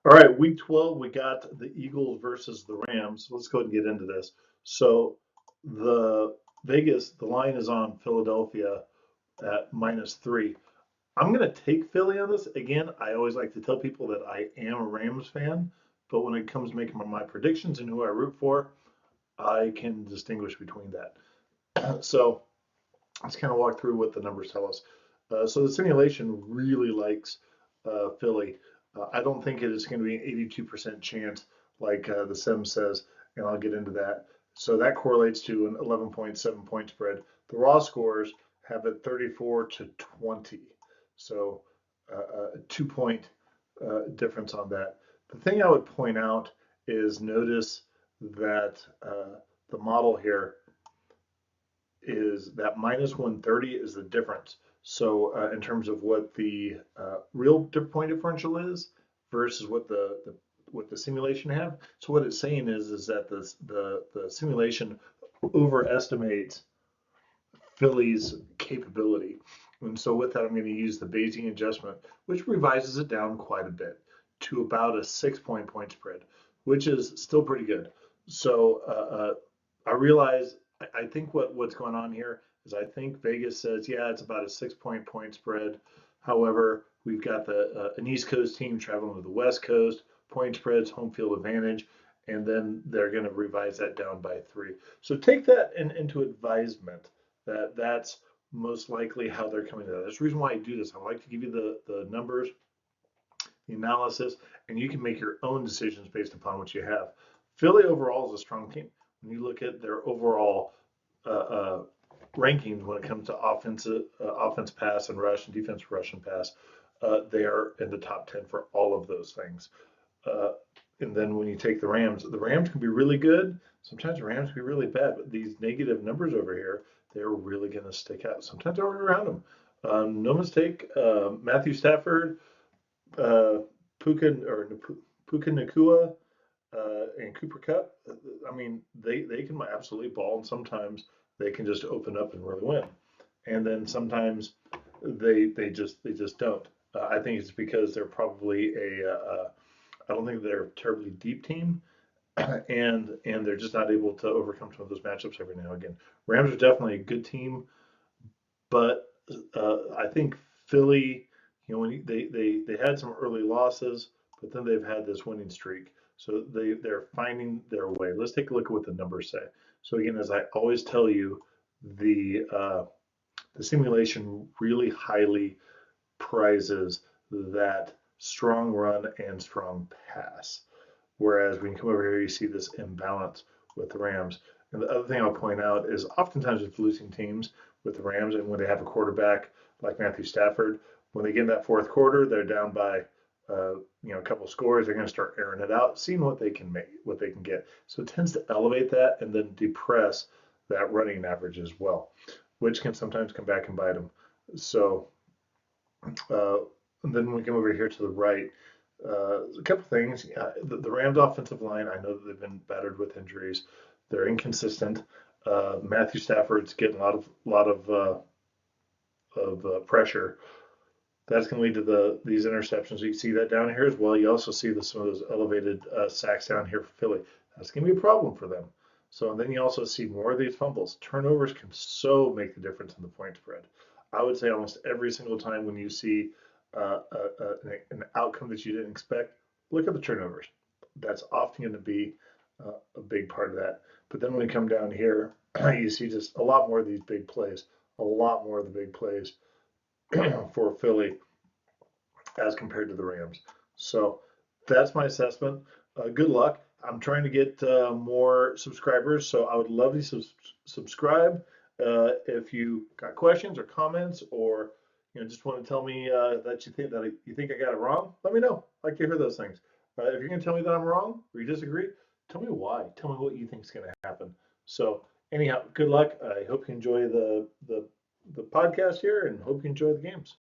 All right, week 12, we got the Eagles versus the Rams. Let's go ahead and get into this. So the the line is on Philadelphia at -3. I'm going to take Philly on this. Again, I always like to tell people that I am a Rams fan, but when it comes to making my predictions and who I root for, I can distinguish between that. So let's kind of walk through what the numbers tell us. So the simulation really likes Philly. I don't think it is going to be an 82% chance like the sim says, and I'll get into that. So that correlates to an 11.7 point spread. The raw scores have it 34 to 20. So a 2 point difference on that. The thing I would point out is notice that the model here is that -130 is the difference. So in terms of what the real point differential is versus what the simulation have. So what it's saying is that the simulation overestimates Philly's capability. And so with that, I'm going to use the Bayesian adjustment, which revises it down quite a bit to about a 6 point spread, which is still pretty good. So I realize I think what's going on here is I think Vegas says, yeah, it's about a 6 point spread. However, we've got an East Coast team traveling to the West Coast, point spreads, home field advantage, and then they're going to revise that down by 3. So take that into advisement that that's most likely how they're coming to that. That's the reason why I do this. I like to give you the numbers, the analysis, and you can make your own decisions based upon what you have. Philly overall is a strong team. When you look at their overall uh, uh, rankings when it comes to offense pass and rush and defense rush and pass, they are in the top 10 for all of those things. Uh, and then when you take the Rams can be really good. Sometimes the Rams can be really bad, but these negative numbers over here, they're really going to stick out. Sometimes they're around them. No mistake, Matthew Stafford, uh, Puka Nakua, and Cooper Cup. I mean, they can absolutely ball, and sometimes they can just open up and really win. And then sometimes they just don't. I think it's because they're probably I don't think they're a terribly deep team, and they're just not able to overcome some of those matchups every now and again. Rams are definitely a good team, but I think Philly, when they had some early losses, but then they've had this winning streak, so they're finding their way. Let's take a look at what the numbers say. So again, as I always tell you, the simulation really highly prizes that strong run and strong pass. Whereas when you come over here, you see this imbalance with the Rams. And the other thing I'll point out is oftentimes with losing teams with the Rams, and when they have a quarterback like Matthew Stafford, when they get in that fourth quarter, they're down by a couple of scores. They're going to start airing it out, seeing what they can make, what they can get. So it tends to elevate that and then depress that running average as well, which can sometimes come back and bite them. So uh, and then when we come over here to the right, a couple things. The Rams' offensive line, I know that they've been battered with injuries. They're inconsistent. Matthew Stafford's getting a lot of pressure. That's going to lead to these interceptions. You see that down here as well. You also see some of those elevated sacks down here for Philly. That's going to be a problem for them. So and then you also see more of these fumbles. Turnovers can so make the difference in the point spread. I would say almost every single time when you see an outcome that you didn't expect, look at the turnovers. That's often going to be a big part of that. But then when you come down here, you see just a lot more of these big plays, a lot more of the big plays for Philly as compared to the Rams. So that's my assessment. Good luck. I'm trying to get more subscribers, so I would love to subscribe. If you got questions or comments, or just want to tell me that you think I got it wrong, let me know. I like to hear those things. If you're going to tell me that I'm wrong or you disagree, tell me why. Tell me what you think is going to happen. So anyhow, good luck. I hope you enjoy the podcast here, and hope you enjoy the games.